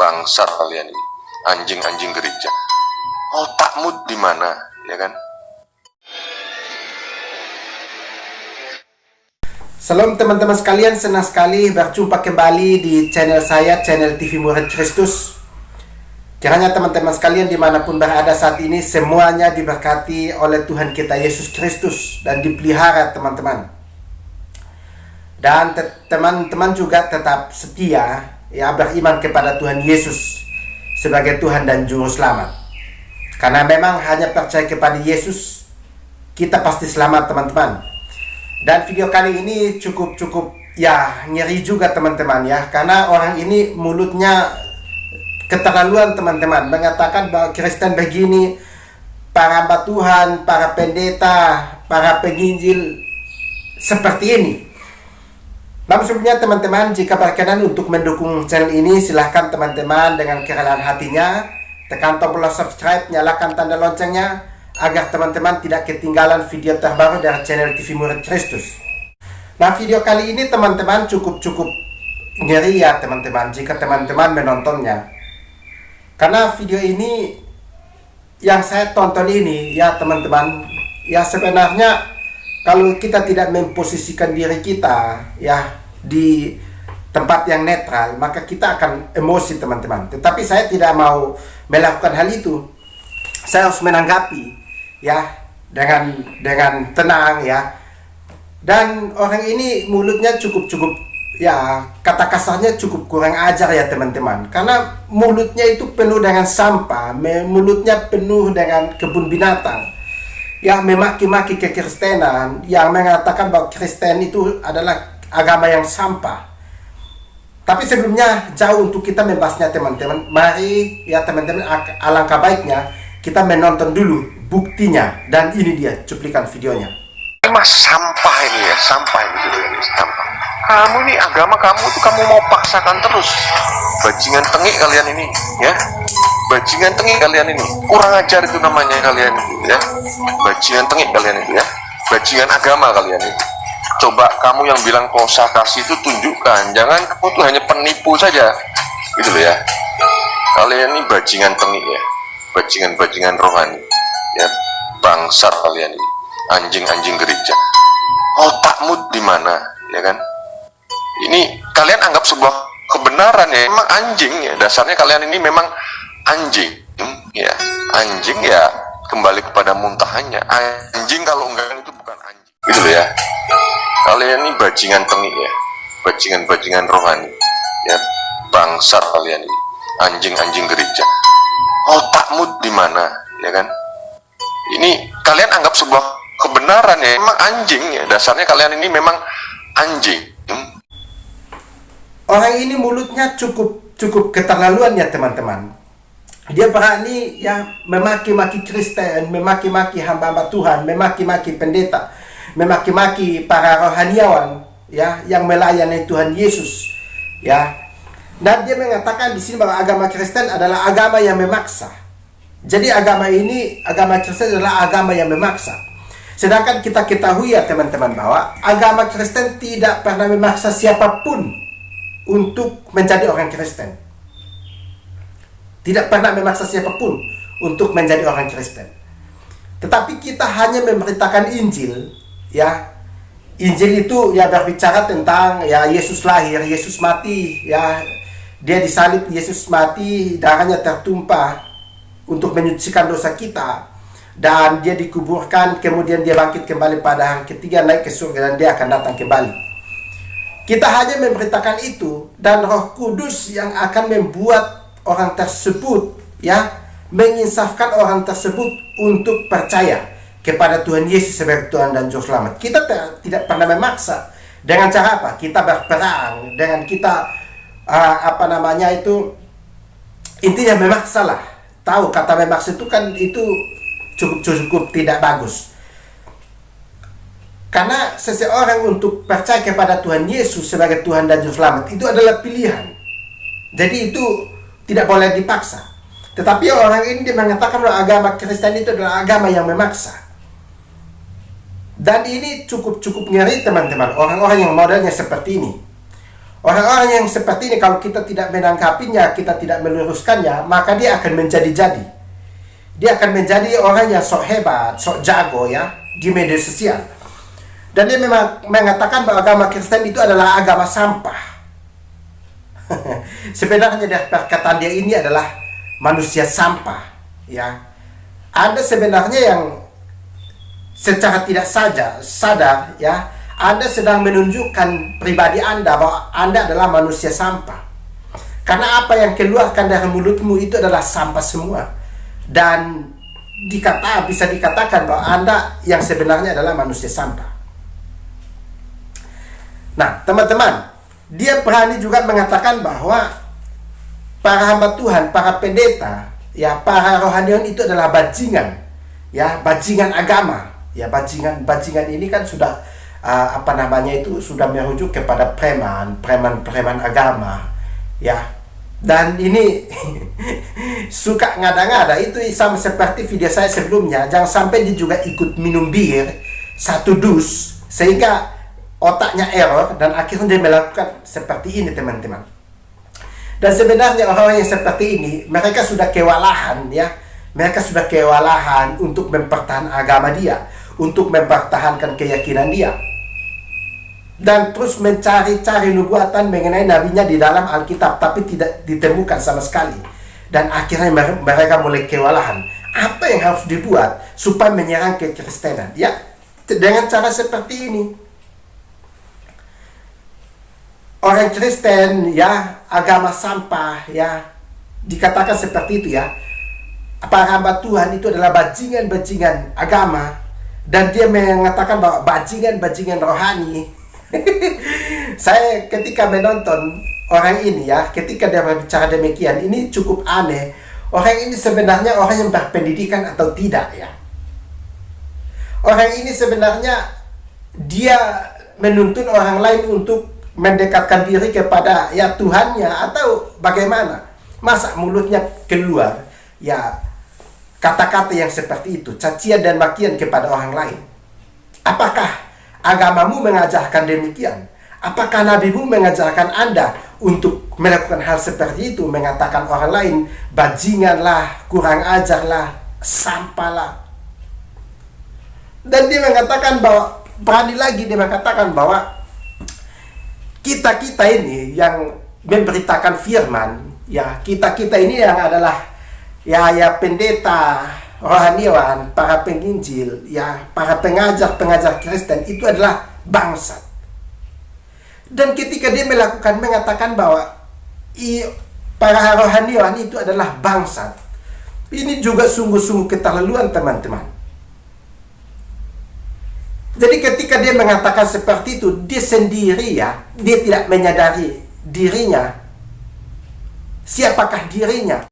bangsat kalian ini, anjing-anjing gereja. Otakmu di mana, ya kan? Salam teman-teman sekalian, senang sekali berjumpa kembali di channel saya, channel TV Murid Kristus. Kiranya teman-teman sekalian dimanapun berada saat ini, semuanya diberkati oleh Tuhan kita Yesus Kristus dan dipelihara teman-teman. Dan teman-teman juga tetap setia, ya, beriman kepada Tuhan Yesus sebagai Tuhan dan Juru Selamat. Karena memang hanya percaya kepada Yesus, kita pasti selamat teman-teman. Dan video kali ini cukup ya ngeri juga teman-teman ya, karena orang ini mulutnya keterlaluan teman-teman, mengatakan bahwa Kristen begini, para hamba Tuhan, para pendeta, para penginjil seperti ini. Namun sebelumnya teman-teman, jika berkenan untuk mendukung channel ini, silahkan teman-teman dengan kerelaan hatinya tekan tombol subscribe, nyalakan tanda loncengnya agar teman-teman tidak ketinggalan video terbaru dari channel TV Murid Kristus. Nah, video kali ini teman-teman cukup ngeri ya teman-teman jika teman-teman menontonnya. Karena video ini yang saya tonton ini ya teman-teman, ya sebenarnya kalau kita tidak memposisikan diri kita ya di tempat yang netral, maka kita akan emosi teman-teman. Tetapi saya tidak mau melakukan hal itu. Saya harus menanggapi ya dengan tenang ya. Dan orang ini mulutnya cukup ya, kata kasarnya cukup kurang ajar ya teman-teman, karena mulutnya itu penuh dengan sampah, mulutnya penuh dengan kebun binatang yang memaki-maki kekristenan, yang mengatakan bahwa Kristen itu adalah agama yang sampah. Tapi sebelumnya, jauh untuk kita membahasnya teman-teman, mari ya teman-teman, alangkah baiknya kita menonton dulu buktinya. Dan ini dia cuplikan videonya. Mas, sampah ini ya, sampah ini, sampah. Kamu ini, agama kamu itu kamu mau paksakan terus. Bajingan tengik kalian ini ya, bajingan tengik kalian ini, kurang ajar itu namanya kalian itu ya, bajingan tengik kalian itu ya, bajingan agama kalian itu. Coba kamu yang bilang kosa kasih itu tunjukkan, jangan kamu tuh hanya penipu saja gitu loh ya. Kalian ini bajingan tengik ya, bajingan rohani ya, bangsat kalian ini, anjing-anjing gereja. Otakmu di mana, ya kan? Ini kalian anggap sebuah kebenaran ya, memang anjing ya, dasarnya kalian ini memang anjing ya, anjing ya, kembali kepada muntahannya. Anjing kalau enggak itu bukan anjing gitu loh ya. Kalian ini bajingan tengik ya, bajingan rohani ya, bangsat kalian ini, anjing-anjing gereja. Otakmu di mana, ya kan? Ini kalian anggap sebuah kebenaran ya, memang anjing ya, dasarnya kalian ini memang anjing. Orang ini mulutnya cukup keterlaluan ya teman-teman. Dia berani ya memaki-maki Kristen, memaki-maki hamba-hamba Tuhan, memaki-maki pendeta, memaki-maki para rohaniawan ya yang melayani Tuhan Yesus ya. Dan dia mengatakan di sini bahwa agama Kristen adalah agama yang memaksa. Jadi agama ini, agama Kristen adalah agama yang memaksa. Sedangkan kita ketahui ya teman-teman bahwa agama Kristen tidak pernah memaksa siapapun untuk menjadi orang Kristen. Tidak pernah memaksa siapapun untuk menjadi orang Kristen. Tetapi kita hanya memberitakan Injil ya. Injil itu ya berbicara tentang ya Yesus lahir, Yesus mati ya. Dia disalib, Yesus mati, darahnya tertumpah untuk menyucikan dosa kita. Dan dia dikuburkan, kemudian dia bangkit kembali pada hari ketiga, naik ke surga, dan dia akan datang kembali. Kita hanya memberitakan itu, dan Roh Kudus yang akan membuat orang tersebut ya, menginsafkan orang tersebut untuk percaya kepada Tuhan Yesus sebagai Tuhan dan Juru Selamat. Kita tidak pernah memaksa. Dengan cara apa? Kita berperang, dengan kita intinya memaksa lah. Tahu kata memaksa itu kan itu cukup tidak bagus. Karena seseorang untuk percaya kepada Tuhan Yesus sebagai Tuhan dan Juru Selamat itu adalah pilihan. Jadi itu tidak boleh dipaksa. Tetapi orang ini dia mengatakan bahwa agama Kristen itu adalah agama yang memaksa. Dan ini cukup ngeri teman-teman, orang-orang yang modelnya seperti ini. Orang-orang yang seperti ini kalau kita tidak menangkapinya, kita tidak meluruskannya, maka dia akan menjadi-jadi. Dia akan menjadi orang yang sok hebat, sok jago ya di media sosial. Dan dia memang mengatakan bahwa agama Kristen itu adalah agama sampah. Sebenarnya dari perkataan dia ini adalah manusia sampah, ya. Anda sebenarnya yang secara tidak sadar, ya, Anda sedang menunjukkan pribadi Anda bahwa Anda adalah manusia sampah. Karena apa yang keluarkan dari mulutmu itu adalah sampah semua. Dan bisa dikatakan bahwa Anda yang sebenarnya adalah manusia sampah. Nah, teman-teman, dia berani juga mengatakan bahwa para hamba Tuhan, para pendeta, ya, para rohaniawan itu adalah bajingan, ya, bajingan agama, ya, bajingan ini kan sudah sudah merujuk kepada preman agama, ya. Dan ini suka ngada-ngada, itu sama seperti video saya sebelumnya. Jangan sampai dia juga ikut minum bir satu dus sehingga otaknya error dan akhirnya dia melakukan seperti ini, teman-teman. Dan sebenarnya orang yang seperti ini, mereka sudah kewalahan, ya. Mereka sudah kewalahan untuk mempertahankan agama dia, untuk mempertahankan keyakinan dia. Dan terus mencari-cari nubuatan mengenai nabinya di dalam Alkitab, tapi tidak ditemukan sama sekali. Dan akhirnya mereka mulai kewalahan. Apa yang harus dibuat supaya menyerang kekristenan? Ya, dengan cara seperti ini. Orang Kristen, ya, agama sampah, ya, dikatakan seperti itu, ya. Para hamba Tuhan itu adalah bajingan-bajingan agama. Dan dia mengatakan bahwa bajingan-bajingan rohani. Saya ketika menonton orang ini, ya, ketika dia berbicara demikian, ini cukup aneh. Orang ini sebenarnya orang yang berpendidikan atau tidak, ya. Orang ini sebenarnya dia menuntun orang lain untuk mendekatkan diri kepada, ya, Tuhannya atau bagaimana. Masa mulutnya keluar, ya, kata-kata yang seperti itu, cacian dan makian kepada orang lain. Apakah agamamu mengajarkan demikian? Apakah nabimu mengajarkan Anda untuk melakukan hal seperti itu, mengatakan orang lain bajinganlah, kurang ajarlah, sampahlah? Dan dia mengatakan bahwa, berani lagi dia mengatakan bahwa kita ini yang memberitakan firman, ya, kita ini yang adalah, ya, pendeta, rohaniawan, para penginjil, ya, para pengajar Kristen itu adalah bangsat. Dan ketika dia mengatakan bahwa para rohaniawan itu adalah bangsat, ini juga sungguh-sungguh keterlaluan, teman-teman. Jadi ketika dia mengatakan seperti itu, dia sendiri, ya, dia tidak menyadari dirinya. Siapakah dirinya?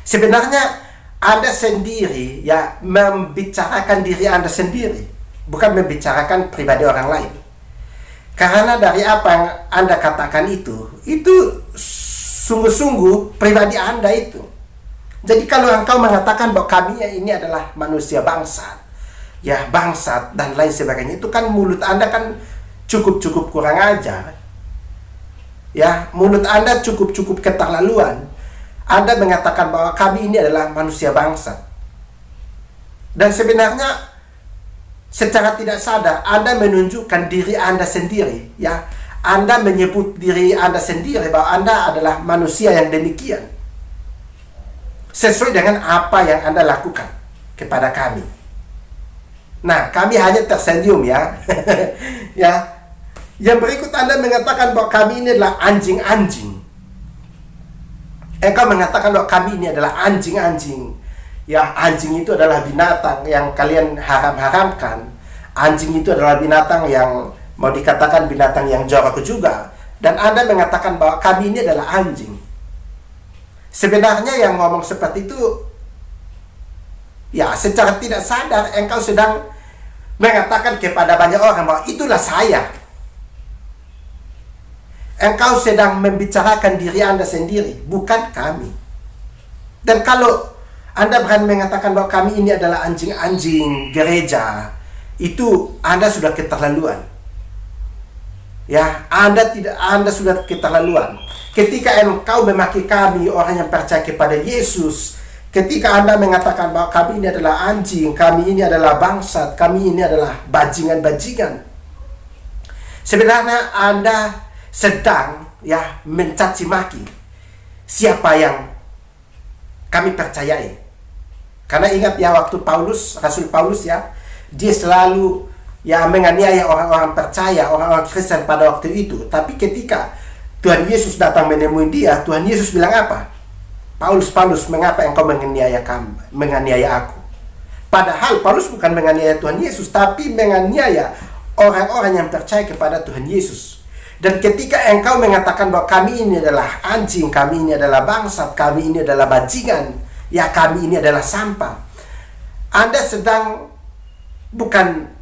Sebenarnya Anda sendiri, ya, membicarakan diri Anda sendiri, bukan membicarakan pribadi orang lain. Karena dari apa yang Anda katakan itu sungguh-sungguh pribadi Anda itu. Jadi kalau engkau mengatakan bahwa kami ini adalah manusia bangsat, ya, bangsat dan lain sebagainya, itu kan mulut Anda kan cukup kurang ajar. Ya, mulut Anda cukup keterlaluan. Anda mengatakan bahwa kami ini adalah manusia bangsat. Dan sebenarnya secara tidak sadar Anda menunjukkan diri Anda sendiri, ya. Anda menyebut diri Anda sendiri bahwa Anda adalah manusia yang demikian. Sesuai dengan apa yang Anda lakukan kepada kami. Nah, kami hanya tersenyum, ya. Ya. Yang berikut Anda mengatakan bahwa kami ini adalah anjing-anjing. Engkau mengatakan bahwa kami ini adalah anjing-anjing. Ya, anjing itu adalah binatang yang kalian haramkan. Anjing itu adalah binatang yang mau dikatakan binatang yang jorok juga. Dan Anda mengatakan bahwa kami ini adalah anjing. Sebenarnya yang ngomong seperti itu, ya, secara tidak sadar engkau sedang mengatakan kepada banyak orang bahwa itulah saya. Engkau sedang membicarakan diri Anda sendiri, bukan kami. Dan kalau Anda berani mengatakan bahwa kami ini adalah anjing-anjing gereja, itu Anda sudah keterlaluan. Ya, Anda sudah keterlaluan. Ketika engkau memaki kami orang yang percaya kepada Yesus, ketika Anda mengatakan bahwa kami ini adalah anjing, kami ini adalah bangsat, kami ini adalah bajingan-bajingan, sebenarnya Anda sedang mencaci maki siapa yang kami percayai. Karena ingat ya, waktu Rasul Paulus dia selalu menganiaya orang-orang percaya, orang-orang Kristen pada waktu itu. Tapi ketika Tuhan Yesus datang menemui dia, Tuhan Yesus bilang apa? Paulus, mengapa engkau menganiaya aku? Padahal Paulus bukan menganiaya Tuhan Yesus, tapi menganiaya orang-orang yang percaya kepada Tuhan Yesus. Dan ketika engkau mengatakan bahwa kami ini adalah anjing, kami ini adalah bangsat, kami ini adalah bajingan, kami ini adalah sampah, Anda sedang bukan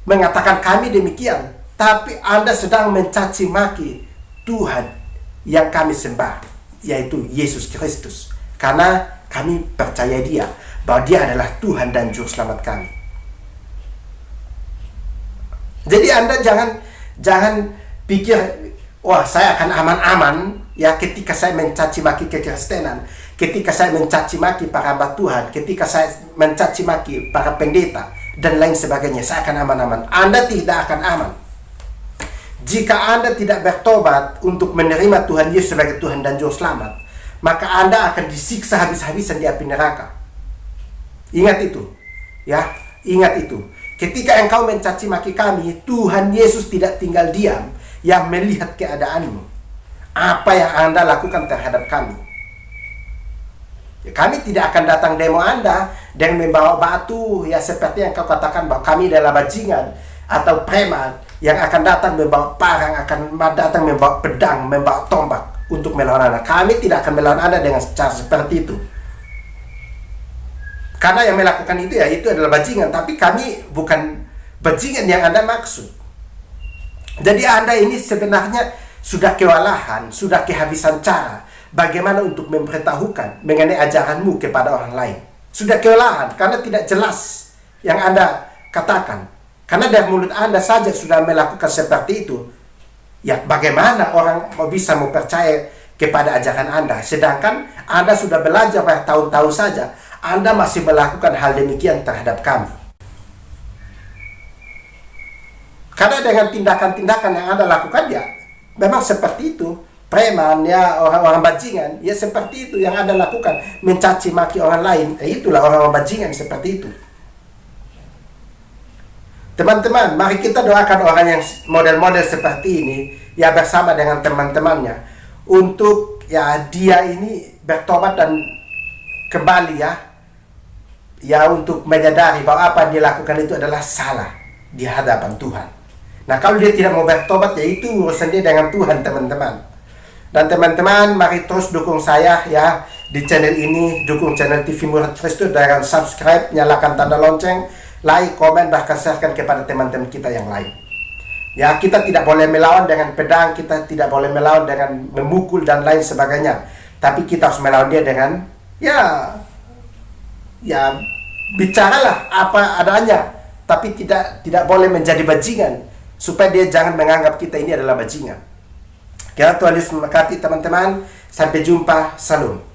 mengatakan kami demikian, tapi Anda sedang mencaci maki Tuhan yang kami sembah, yaitu Yesus Kristus. Karena kami percaya Dia, bahwa Dia adalah Tuhan dan Juru Selamat kami. Jadi Anda jangan pikir, wah saya akan aman-aman ketika saya mencaci maki kekristenan, ketika saya mencaci maki para hamba Tuhan, ketika saya mencaci maki para pendeta dan lain sebagainya, saya akan aman-aman. Anda tidak akan aman jika Anda tidak bertobat untuk menerima Tuhan Yesus sebagai Tuhan dan Juru Selamat. Maka Anda akan disiksa habis-habisan di api neraka. Ingat itu, ingat itu. Ketika engkau mencaci maki kami, Tuhan Yesus tidak tinggal diam, yang melihat keadaanmu. Apa yang Anda lakukan terhadap kami. Kami tidak akan datang demo Anda dengan membawa batu, seperti yang kau katakan bahwa kami adalah bajingan atau preman yang akan datang membawa parang, akan datang membawa pedang, membawa tombak untuk melawan Anda. Kami tidak akan melawan Anda dengan cara seperti itu. Karena yang melakukan itu itu adalah bajingan, tapi kami bukan bajingan yang Anda maksud. Jadi Anda ini sebenarnya sudah kewalahan, sudah kehabisan cara bagaimana untuk memberitahukan mengenai ajaranmu kepada orang lain. Sudah kewalahan karena tidak jelas yang Anda katakan. Karena dari mulut Anda saja sudah melakukan seperti itu. Bagaimana orang bisa mau percaya kepada ajaran Anda? Sedangkan Anda sudah belajar bertahun-tahun saja, Anda masih melakukan hal demikian terhadap kami. Karena dengan tindakan-tindakan yang Anda lakukan memang seperti itu. Preman, orang-orang bajingan, seperti itu yang Anda lakukan. Mencaci maki orang lain, itulah orang-orang bajingan seperti itu. Teman-teman, mari kita doakan orang yang model-model seperti ini, bersama dengan teman-temannya, untuk dia ini bertobat dan kembali untuk menyadari bahwa apa yang dia lakukan itu adalah salah di hadapan Tuhan. Nah, kalau dia tidak mau bertobat, itu urusan dia dengan Tuhan, teman-teman. Dan teman-teman, mari terus dukung saya di channel ini, dukung channel TV Murid Kristus dengan subscribe, nyalakan tanda lonceng, like, komen, bahkan sharekan kepada teman-teman kita yang lain. Kita tidak boleh melawan dengan pedang, kita tidak boleh melawan dengan memukul dan lain sebagainya. Tapi kita harus melawan dia dengan bicaralah apa adanya, tapi tidak boleh menjadi bajingan, supaya dia jangan menganggap kita ini adalah bajingan. Tuhan Yesus memberkati teman-teman. Sampai jumpa. Salam.